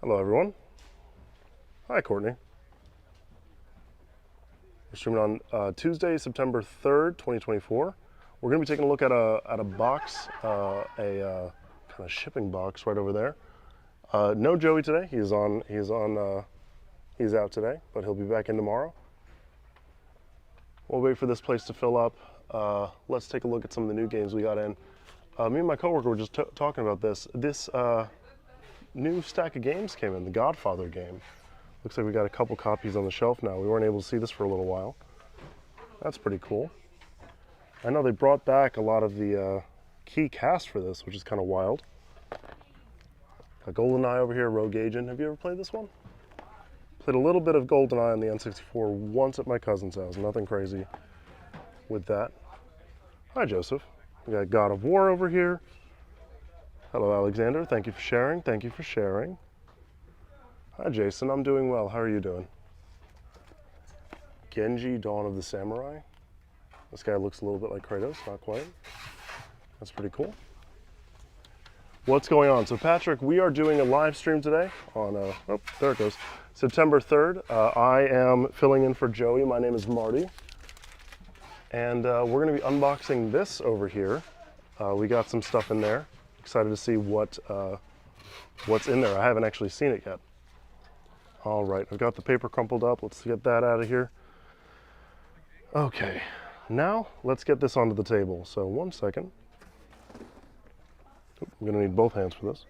Hello everyone. Hi Courtney. We're streaming on Tuesday, September 3rd, 2024. We're going to be taking a look at a box, kind of shipping box right over there. No Joey today. He's out today, but he'll be back in tomorrow. We'll wait for this place to fill up. Let's take a look at some of the new games we got in. Me and my coworker were just talking about this. This new stack of games came in, the Godfather game. Looks like we got a couple copies on the shelf now. We weren't able to see this for a little while. That's pretty cool. I know they brought back a lot of the key cast for this, which is kind of wild. Got GoldenEye over here, Rogue Agent. Have you ever played this one? Played a little bit of GoldenEye on the N64 once at my cousin's house. Nothing crazy with that. Hi, Joseph. We got God of War over here. Hello, Alexander. Thank you for sharing. Thank you for sharing. Hi, Jason. I'm doing well. How are you doing? Genji, Dawn of the Samurai. This guy looks a little bit like Kratos, not quite. That's pretty cool. What's going on? So, Patrick, we are doing a live stream today on, oh, there it goes, September 3rd. I am filling in for Joey. My name is Marty. And we're going to be unboxing this over here. We got some stuff in there. Excited to see what's in there. I haven't actually seen it yet. All right, I've got the paper crumpled up. Let's get that out of here. Okay, now let's get this onto the table. So 1 second. I'm gonna need both hands for this.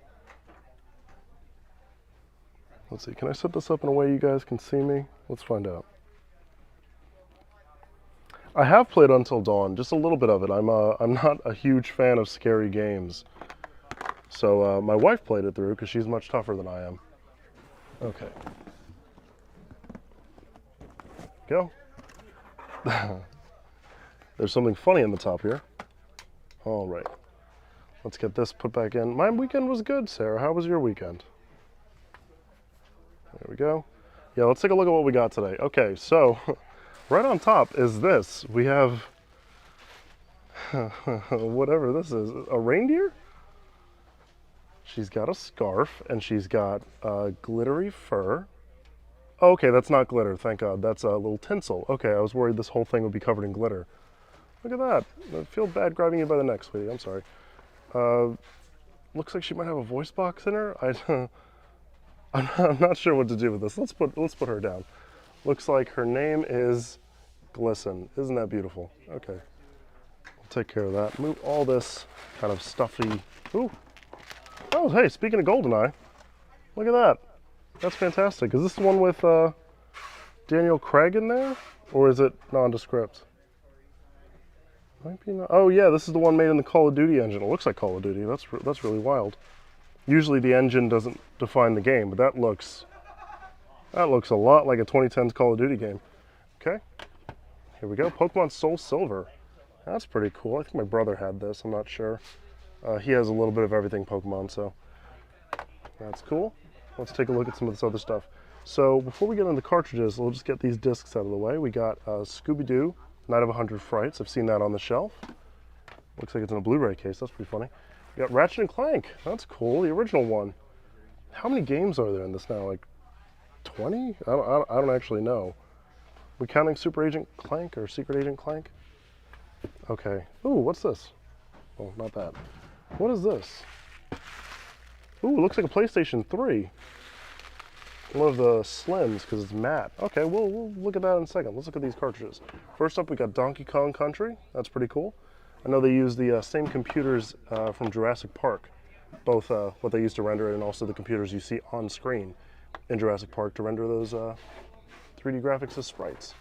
Let's see, can I set this up in a way you guys can see me? Let's find out. I have played Until Dawn, just a little bit of it. I'm not a huge fan of scary games. So my wife played it through because she's much tougher than I am. Okay. Go. There's something funny in the top here. All right. Let's get this put back in. My weekend was good, Sarah. How was your weekend? There we go. Yeah, let's take a look at what we got today. Okay, so right on top is this. We have whatever this is. A reindeer? She's got a scarf and she's got glittery fur. Oh, okay, that's not glitter, thank God. That's a little tinsel. Okay, I was worried this whole thing would be covered in glitter. Look at that. I feel bad grabbing you by the neck, sweetie. I'm sorry. Looks like she might have a voice box in her. I'm not sure what to do with this. Let's put her down. Looks like her name is Glisten. Isn't that beautiful? Okay. We'll take care of that. Move all this kind of stuffy. Ooh. Oh, hey, speaking of GoldenEye, look at that. That's fantastic. Is this the one with Daniel Craig in there? Or is it nondescript? Might be not. Oh yeah, this is the one made in the Call of Duty engine. It looks like Call of Duty. That's really wild. Usually the engine doesn't define the game, but that looks a lot like a 2010s Call of Duty game. Okay, here we go. Pokemon Soul Silver. That's pretty cool. I think my brother had this. I'm not sure. He has a little bit of everything Pokemon, so that's cool. Let's take a look at some of this other stuff. So before we get into the cartridges, we'll just get these discs out of the way. We got Scooby-Doo, Night of 100 Frights. I've seen that on the shelf. Looks like it's in a Blu-ray case. That's pretty funny. We got Ratchet and Clank. That's cool, the original one. How many games are there in this now? Like 20? I don't actually know. We counting Super Agent Clank or Secret Agent Clank? Okay. Ooh, what's this? Oh, not that. What is this? Ooh, it looks like a PlayStation 3. One of the Slims, because it's matte. Okay, we'll look at that in a second. Let's look at these cartridges. First up, we got Donkey Kong Country. That's pretty cool. I know they use the same computers from Jurassic Park. Both what they use to render it and also the computers you see on screen in Jurassic Park to render those 3D graphics as sprites.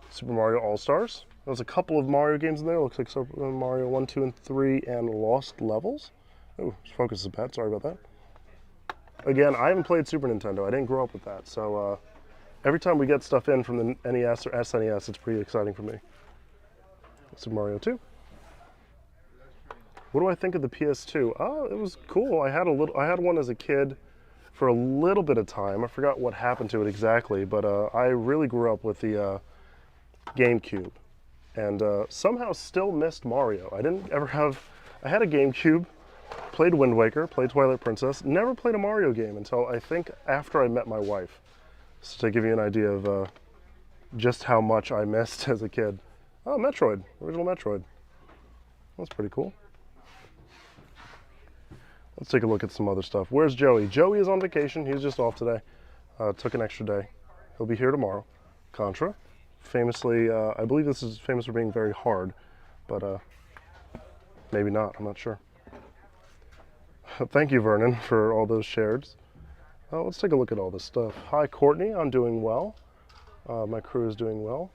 Super Mario All-Stars. There's a couple of Mario games in there. Looks like Super Mario 1, 2, and 3 and Lost Levels. Oh, focus is bad. Sorry about that. Again, I haven't played Super Nintendo. I didn't grow up with that. So every time we get stuff in from the NES or SNES, it's pretty exciting for me. Super Mario 2. What do I think of the PS2? Oh, it was cool. I had one as a kid for a little bit of time. I forgot what happened to it exactly, but I really grew up with the GameCube. And somehow still missed Mario. I had a GameCube, Played Wind Waker, played Twilight Princess. Never played a Mario game until I think after I met my wife. So to give you an idea of just how much I missed as a kid. Oh, Metroid, original Metroid. That's pretty cool. Let's take a look at some other stuff. Where's Joey? Joey is on vacation. He's just off today. Took an extra day. He'll be here tomorrow. Contra. Famously, I believe this is famous for being very hard, but maybe not. I'm not sure. Thank you, Vernon, for all those shares. Let's take a look at all this stuff. Hi, Courtney. I'm doing well. My crew is doing well.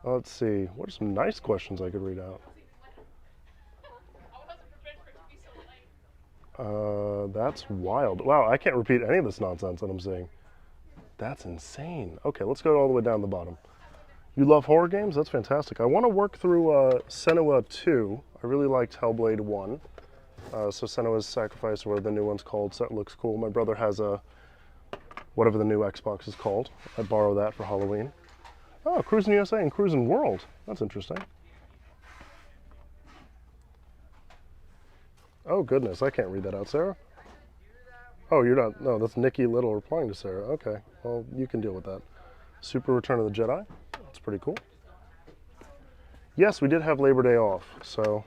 Let's see. What are some nice questions I could read out? That's wild. Wow, I can't repeat any of this nonsense that I'm seeing. That's insane. Okay, let's go all the way down the bottom. You love horror games? That's fantastic. I want to work through Senua 2. I really liked Hellblade 1. So Senua's Sacrifice, or the new one's called, so that looks cool. My brother has a, whatever the new Xbox is called. I borrow that for Halloween. Oh, Cruising USA and Cruising World. That's interesting. Oh goodness, I can't read that out, Sarah. Oh, you're not, no, that's Nikki Little replying to Sarah. Okay, well, you can deal with that. Super Return of the Jedi. That's pretty cool. Yes, we did have Labor Day off, so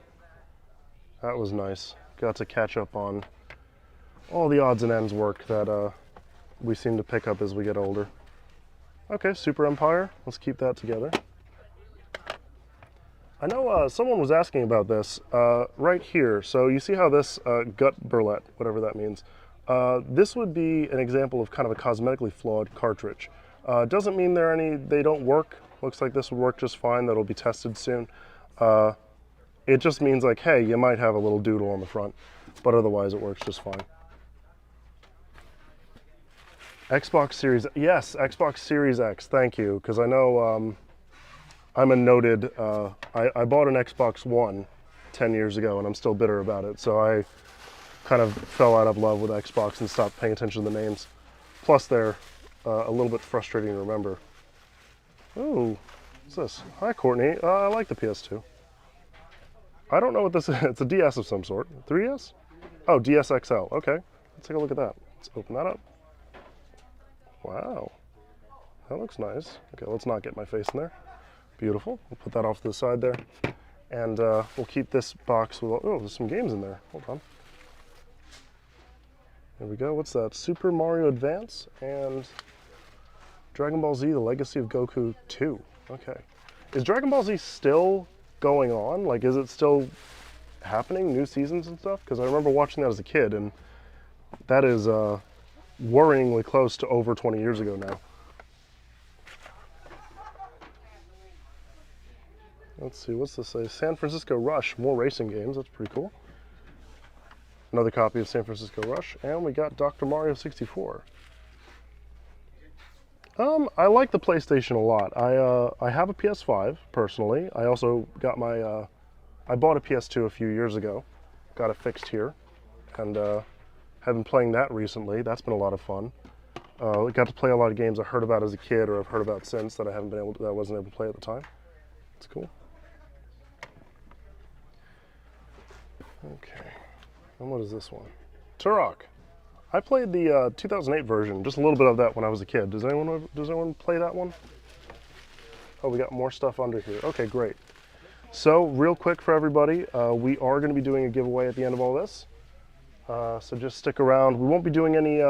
that was nice. Got to catch up on all the odds and ends work that we seem to pick up as we get older. Okay, Super Empire. Let's keep that together. I know someone was asking about this right here. So you see how this gut burlette, whatever that means, this would be an example of kind of a cosmetically flawed cartridge. Doesn't mean they don't work. Looks like this would work just fine. That'll be tested soon. It just means like, hey, you might have a little doodle on the front, but otherwise it works just fine. Xbox Series, yes, Xbox Series X, thank you, because I know I'm a noted, I bought an Xbox One 10 years ago and I'm still bitter about it, so I kind of fell out of love with Xbox and stopped paying attention to the names. Plus they're a little bit frustrating to remember. Oh, what's this? Hi Courtney, I like the PS2. I don't know what this is, it's a DS of some sort. 3DS? Oh, DS XL, okay. Let's take a look at that. Let's open that up. Wow, that looks nice. Okay, let's not get my face in there. Beautiful. We'll put that off to the side there. And we'll keep this box with, oh, there's some games in there. Hold on. There we go. What's that? Super Mario Advance and Dragon Ball Z, The Legacy of Goku 2. Okay. Is Dragon Ball Z still going on? Like, is it still happening? New seasons and stuff? Because I remember watching that as a kid, and that is worryingly close to over 20 years ago now. Let's see, what's this say? San Francisco Rush, more racing games, that's pretty cool. Another copy of San Francisco Rush, and we got Dr. Mario 64. I like the PlayStation a lot. I have a PS5, personally. I also got my, I bought a PS2 a few years ago, got it fixed here, and have been playing that recently. That's been a lot of fun. Got to play a lot of games I heard about as a kid or I've heard about since that I wasn't able to play at the time. It's cool. Okay, and what is this one? Turok. I played the 2008 version, just a little bit of that when I was a kid. Does anyone play that one? Oh, we got more stuff under here. Okay, great. So, real quick for everybody, we are going to be doing a giveaway at the end of all this. So just stick around. We won't be doing any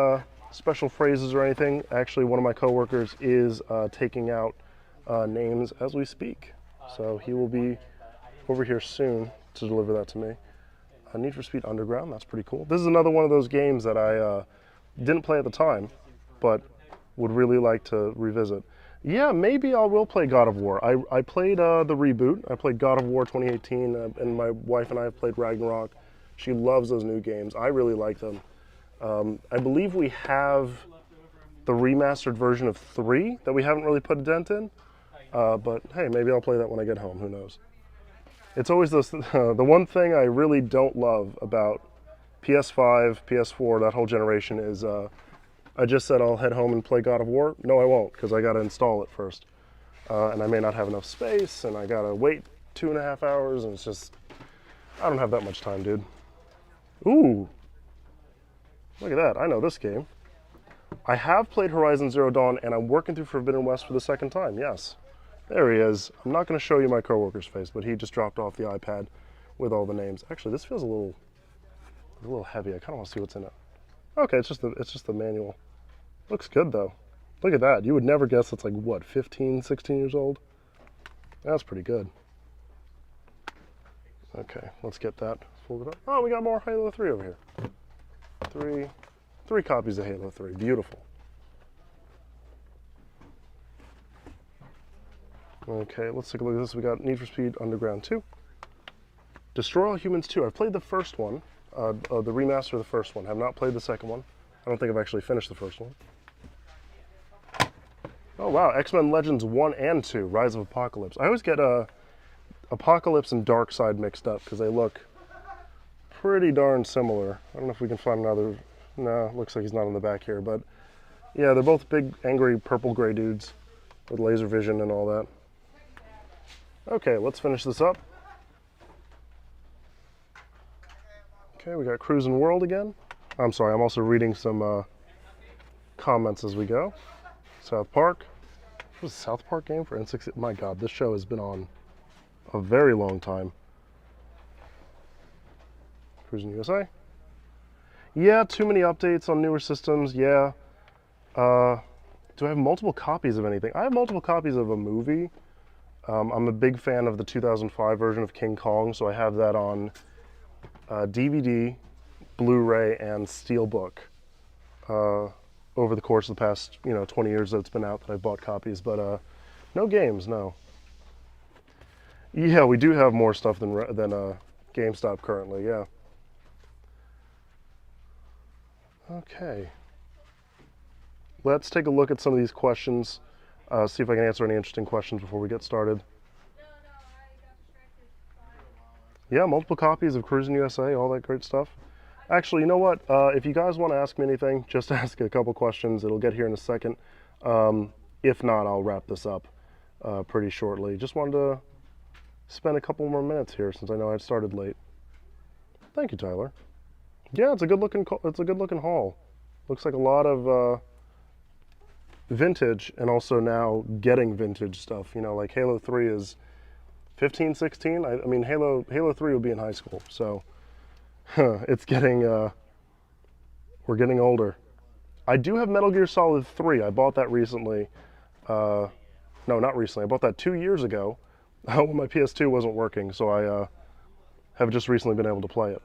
special phrases or anything. Actually, one of my coworkers is taking out names as we speak. So he will be over here soon to deliver that to me. Need for Speed Underground, that's pretty cool. This is another one of those games that I didn't play at the time, but would really like to revisit. Yeah, maybe I will play God of War. I played the reboot. I played God of War 2018, and my wife and I have played Ragnarok. She loves those new games. I really like them. I believe we have the remastered version of 3 that we haven't really put a dent in. But hey, maybe I'll play that when I get home, who knows. It's always this, the one thing I really don't love about PS5, PS4, that whole generation is I just said I'll head home and play God of War. No, I won't, because I got to install it first. And I may not have enough space, and I got to wait 2.5 hours, and it's just, I don't have that much time, dude. Ooh, look at that. I know this game. I have played Horizon Zero Dawn, and I'm working through Forbidden West for the second time, yes. There he is. I'm not going to show you my coworker's face, but he just dropped off the iPad with all the names. Actually, this feels a little heavy. I kind of want to see what's in it. Okay, it's just the manual. Looks good, though. Look at that. You would never guess it's like, what, 15, 16 years old? That's pretty good. Okay, let's get that. Fold it up. Oh, we got more Halo 3 over here. Three copies of Halo 3. Beautiful. Okay, let's take a look at this. We got Need for Speed Underground 2. Destroy All Humans 2. I've played the first one, the remaster of the first one. Have not played the second one. I don't think I've actually finished the first one. Oh wow, X-Men Legends 1 and 2, Rise of Apocalypse. I always get Apocalypse and Darkseid mixed up because they look pretty darn similar. I don't know if we can find another. No, looks like he's not on the back here, but yeah, they're both big, angry, purple-gray dudes with laser vision and all that. Okay, let's finish this up. Okay, we got Cruisin' World again. I'm sorry, I'm also reading some comments as we go. South Park. This was a South Park game for N64. My God, this show has been on a very long time. Cruising USA. Yeah, too many updates on newer systems. Yeah. Do I have multiple copies of anything? I have multiple copies of a movie. I'm a big fan of the 2005 version of King Kong, so I have that on DVD, Blu-ray, and Steelbook. Over the course of the past, 20 years that it's been out that I've bought copies, but no games, no. Yeah, we do have more stuff than GameStop currently, yeah. Okay. Let's take a look at some of these questions, see if I can answer any interesting questions before we get started. Yeah, multiple copies of Cruisin' USA, all that great stuff. Actually, you know what? If you guys want to ask me anything, just ask a couple questions. It'll get here in a second. If not, I'll wrap this up pretty shortly. Just wanted to spend a couple more minutes here since I know I started late. Thank you, Tyler. Yeah, it's a good looking haul. Looks like a lot of vintage and also now getting vintage stuff. Like Halo 3 is 15, 16. I mean, Halo 3 will be in high school, so. It's getting, we're getting older. I do have Metal Gear Solid 3. I bought that recently. No, not recently. I bought that 2 years ago when my PS2 wasn't working, so I have just recently been able to play it.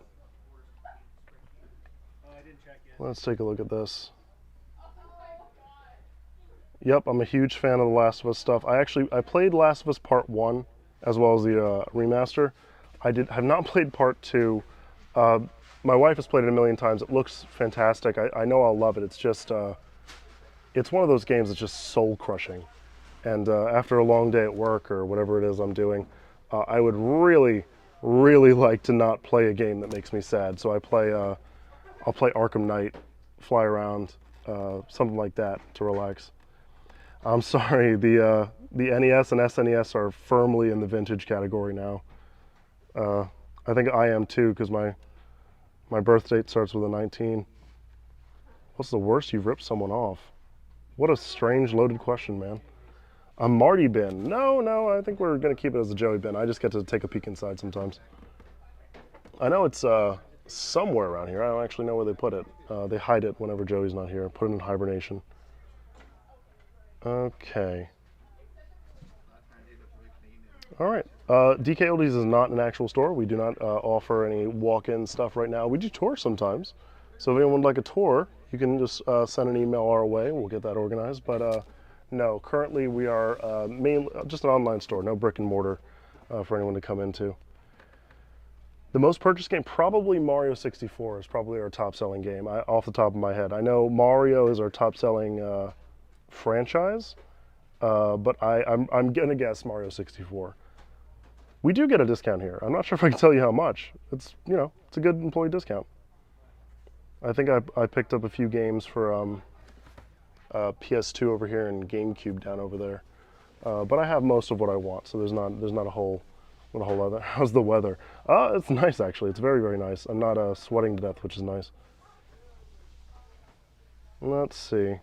Let's take a look at this. Yep, I'm a huge fan of the Last of Us stuff. I played Last of Us Part 1 as well as the remaster. I have not played Part 2. My wife has played it a million times. It looks fantastic. I know I'll love it. It's just, it's one of those games that's just soul crushing. And after a long day at work or whatever it is I'm doing, I would really, really like to not play a game that makes me sad. So I'll play Arkham Knight, fly around, something like that to relax. I'm sorry, the NES and SNES are firmly in the vintage category now. I think I am too, because my birth date starts with a 19. What's the worst you've ripped someone off? What a strange loaded question, man. A Marty bin. No, I think we're going to keep it as a Joey bin. I just get to take a peek inside sometimes. I know it's somewhere around here. I don't actually know where they put it. They hide it whenever Joey's not here. Put it in hibernation. Okay. All right. DKOldies is not an actual store. We do not offer any walk-in stuff right now. We do tours sometimes. So if anyone would like a tour, you can just send an email our way. We'll get that organized. But no, currently we are mainly just an online store, no brick and mortar for anyone to come into. The most purchased game, probably Mario 64 is probably our top-selling game, off the top of my head. I know Mario is our top-selling franchise, but I'm going to guess Mario 64. We do get a discount here. I'm not sure if I can tell you how much. It's, it's a good employee discount. I think I picked up a few games for PS2 over here and GameCube down over there. But I have most of what I want, so there's not a whole What a whole other. How's the weather? It's nice actually. It's very, very nice. I'm not sweating to death, which is nice. Let's see.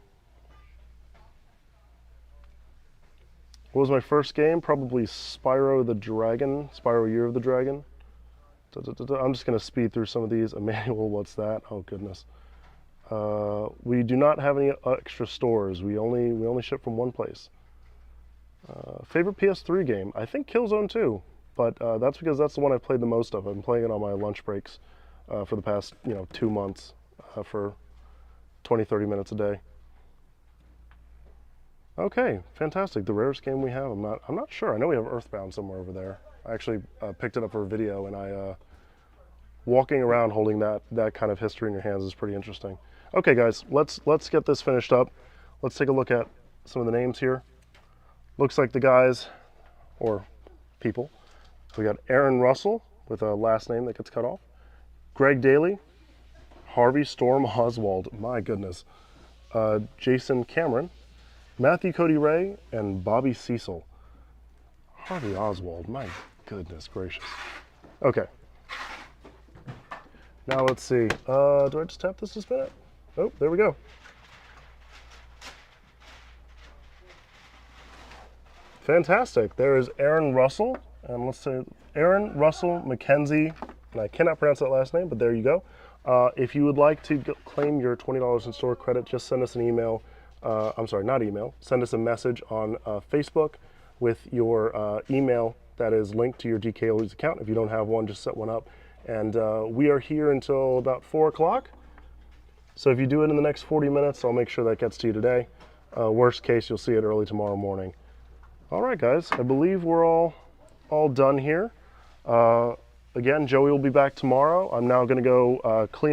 What was my first game? Probably Spyro the Dragon. Spyro Year of the Dragon. I'm just going to speed through some of these. Emmanuel, what's that? Oh goodness. We do not have any extra stores. We only ship from one place. Favorite PS3 game? I think Killzone 2, but that's because that's the one I've played the most of. I've been playing it on my lunch breaks for the past 2 months for 20-30 minutes a day. Okay, fantastic. The rarest game we have. I'm not sure. I know we have Earthbound somewhere over there. I actually picked it up for a video, and walking around holding that kind of history in your hands is pretty interesting. Okay, guys, let's get this finished up. Let's take a look at some of the names here. Looks like the guys, or people, we got Aaron Russell with a last name that gets cut off, Greg Daly, Harvey Storm Oswald, my goodness, Jason Cameron, Matthew Cody Ray, and Bobby Cecil. Harvey Oswald, my goodness gracious. Okay. Now let's see. Do I just tap this to spin it? Oh, there we go. Fantastic. There is Aaron Russell, and let's say Aaron Russell McKenzie, and I cannot pronounce that last name, but there you go. If you would like to claim your $20 in store credit, just send us an email. I'm sorry, not email. Send us a message on Facebook with your email that is linked to your DKOldies account. If you don't have one, just set one up. And we are here until about 4 o'clock. So if you do it in the next 40 minutes, I'll make sure that gets to you today. Worst case, you'll see it early tomorrow morning. All right, guys, I believe we're all done here. Again, Joey will be back tomorrow. I'm now going to go clean